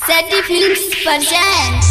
Seti Films presents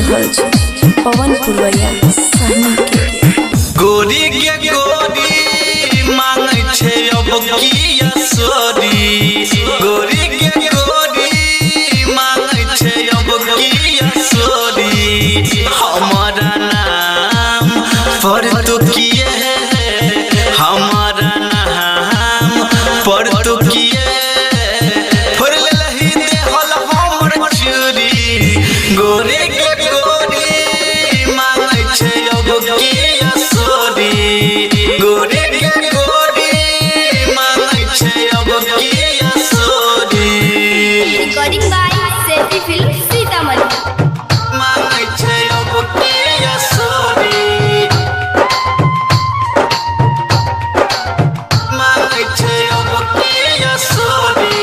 पवन पुरवैया सहनी के गोरी के गोरी मांगे छे अब किया सोरी गोरी के गोरी मांगे छे अब किया सोरी हमारा नाम पर तो किए हमारा नाम पर तो किए फर लही दे हल हमर चोरी गोरी के किया सोरी गोरी के गोरी मांगे छे अब किया सोरी recording by Seti Films Sitamarhi मांगे छे अब किया सोरी मांगे छे अब किया सोरी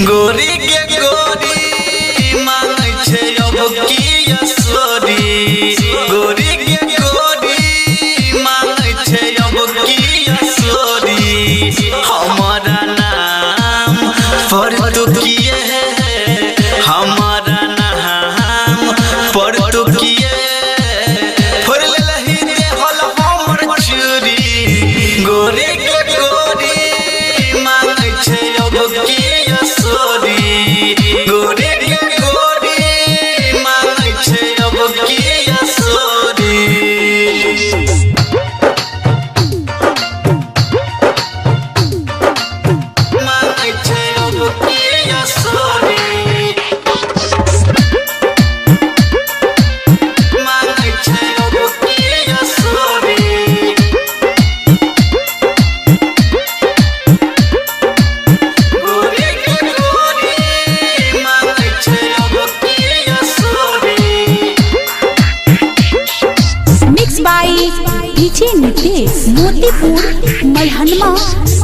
गोरी के गोरी मांगे छे अब किया सोरी गोरी के गोरी मांगे छे अब किया सोरी हमारा नाम पर तो किए हमारा नाम पर तो किए फर लही दे हल हमर चोरी गोरी के गोरी मांगे छे अब किया सोरी गोरी के गोरी मांगे छे अब किया सोरी मांगे छे अब किया सोरी मांगे छे अब किया सोरी डीजे नितेश मोतीपुर मलहनमा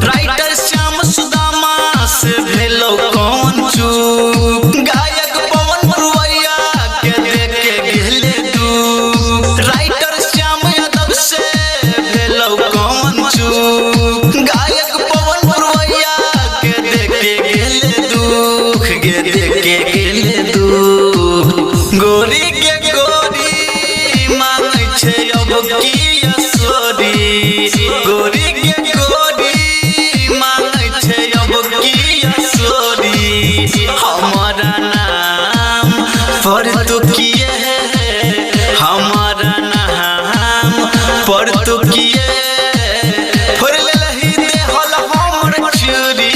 राइटर श्याम सुदामा से भेलो कौन चूक गायक पवन पुरवैया के देख के गेले दुख राइटर श्याम यादव से भेलो कौन चूक गायक पवन पुरवैया के देख के गेले दुख गे देख के गेले दुख गोरी के गोरी मांगे छे अब किया सोरी गोरी के गोरी मांगे छे अब किया सोरी हमारा नाम पर तो किए हमारा नाम पर तो किए फर लही दे हल हमर चोरी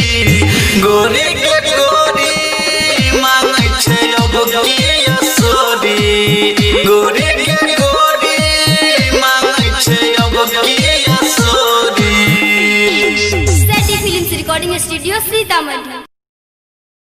गोरी के गोरी मांगे छे अब किया सोरी गोरी के गोरी मांगे छे अब किया सोरी Seti Films Recording Studio Sitamarhi।